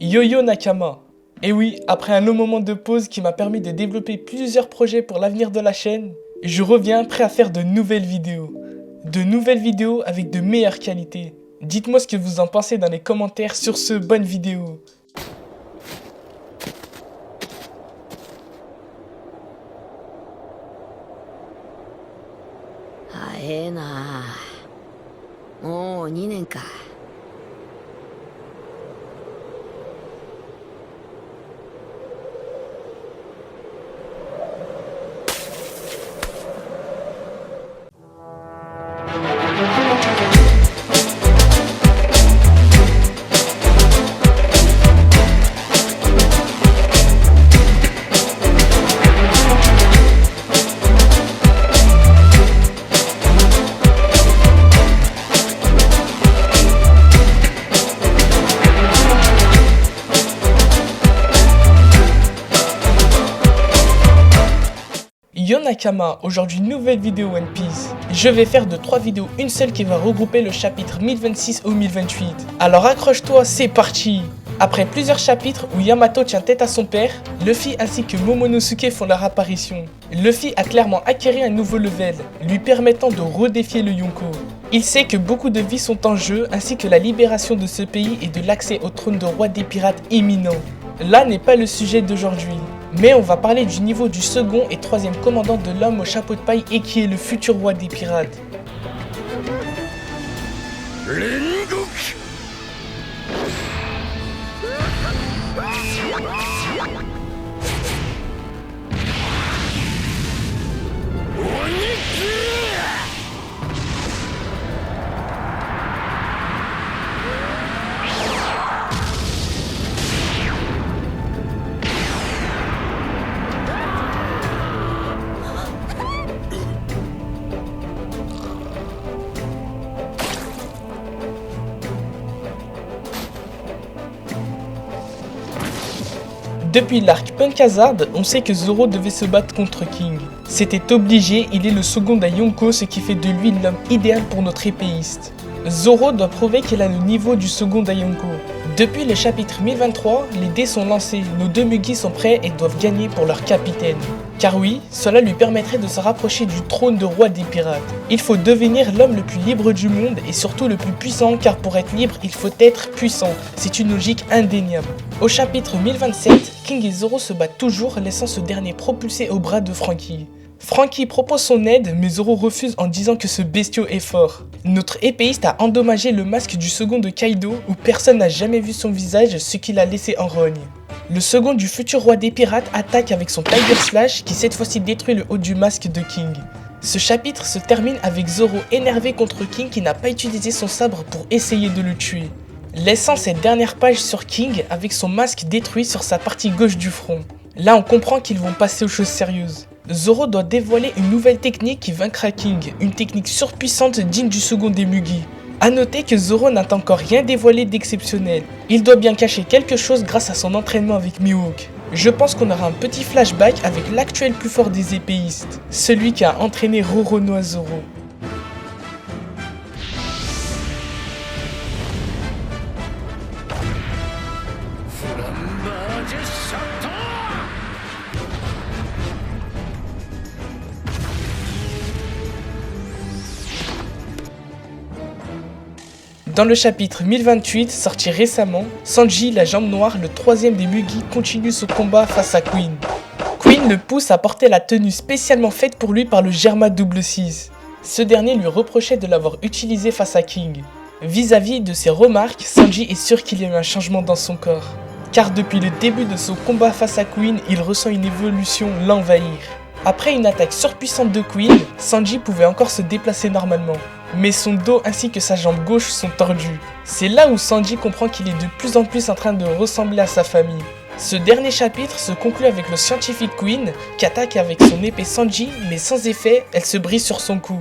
Yo-Yo Nakama. Et oui, après un long moment de pause qui m'a permis de développer plusieurs projets pour l'avenir de la chaîne, je reviens prêt à faire de nouvelles vidéos. De nouvelles vidéos avec de meilleures qualités. Dites-moi ce que vous en pensez dans les commentaires sur ce bonne vidéo. 早えな。もう2年か。Yo Nakama, aujourd'hui nouvelle vidéo One Piece. Je vais faire de 3 vidéos une seule qui va regrouper le chapitre 1026 au 1028. Alors accroche-toi, c'est parti. Après plusieurs chapitres où Yamato tient tête à son père, Luffy ainsi que Momonosuke font leur apparition. Luffy a clairement acquis un nouveau level, lui permettant de redéfier le Yonko. Il sait que beaucoup de vies sont en jeu ainsi que la libération de ce pays et de l'accès au trône de roi des pirates imminent. Là n'est pas le sujet d'aujourd'hui. Mais on va parler du niveau du second et troisième commandant de l'homme au chapeau de paille et qui est le futur roi des pirates. Depuis l'arc Punk Hazard, on sait que Zoro devait se battre contre King. C'était obligé, il est le second à Yonko, ce qui fait de lui l'homme idéal pour notre épéiste. Zoro doit prouver qu'il a le niveau du second à Yonko. Depuis le chapitre 1023, les dés sont lancés, nos deux Mugi sont prêts et doivent gagner pour leur capitaine. Car oui, cela lui permettrait de se rapprocher du trône de roi des pirates. Il faut devenir l'homme le plus libre du monde et surtout le plus puissant, car pour être libre, il faut être puissant. C'est une logique indéniable. Au chapitre 1027, King et Zoro se battent toujours, laissant ce dernier propulsé au bras de Franky. Franky propose son aide, mais Zoro refuse en disant que ce bestiau est fort. Notre épéiste a endommagé le masque du second de Kaido, où personne n'a jamais vu son visage, ce qui l'a laissé en rogne. Le second du futur roi des pirates attaque avec son Tiger Slash, qui cette fois-ci détruit le haut du masque de King. Ce chapitre se termine avec Zoro énervé contre King qui n'a pas utilisé son sabre pour essayer de le tuer, laissant cette dernière page sur King avec son masque détruit sur sa partie gauche du front. Là on comprend qu'ils vont passer aux choses sérieuses. Zoro doit dévoiler une nouvelle technique qui vaincra King, une technique surpuissante digne du second des Mugi. A noter que Zoro n'a encore rien dévoilé d'exceptionnel. Il doit bien cacher quelque chose grâce à son entraînement avec Mihawk. Je pense qu'on aura un petit flashback avec l'actuel plus fort des épéistes, celui qui a entraîné Roronoa Zoro. Dans le chapitre 1028, sorti récemment, Sanji, la jambe noire, le troisième des Mugi, continue son combat face à Queen. Queen le pousse à porter la tenue spécialement faite pour lui par le Germa 6. Ce dernier lui reprochait de l'avoir utilisé face à King. Vis-à-vis de ses remarques, Sanji est sûr qu'il y a eu un changement dans son corps. Car depuis le début de son combat face à Queen, il ressent une évolution l'envahir. Après une attaque surpuissante de Queen, Sanji pouvait encore se déplacer normalement. Mais son dos ainsi que sa jambe gauche sont tordus. C'est là où Sanji comprend qu'il est de plus en plus en train de ressembler à sa famille. Ce dernier chapitre se conclut avec le scientifique Queen qui attaque avec son épée Sanji, mais sans effet, elle se brise sur son cou.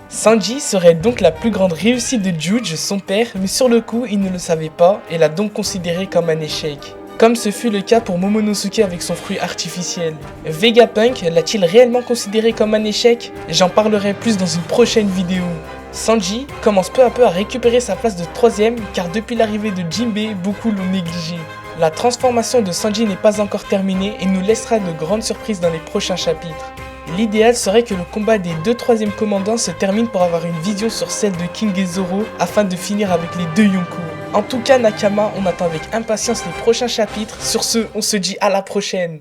Sanji serait donc la plus grande réussite de Juge, son père, mais sur le coup il ne le savait pas et l'a donc considéré comme un échec. Comme ce fut le cas pour Momonosuke avec son fruit artificiel. Vegapunk l'a-t-il réellement considéré comme un échec? J'en parlerai plus dans une prochaine vidéo. Sanji commence peu à peu à récupérer sa place de troisième car depuis l'arrivée de Jinbei, beaucoup l'ont négligé. La transformation de Sanji n'est pas encore terminée et nous laissera de grandes surprises dans les prochains chapitres. L'idéal serait que le combat des deux troisièmes commandants se termine pour avoir une vision sur celle de King et Zoro afin de finir avec les deux Yonko. En tout cas Nakama, on attend avec impatience les prochains chapitres. Sur ce, on se dit à la prochaine.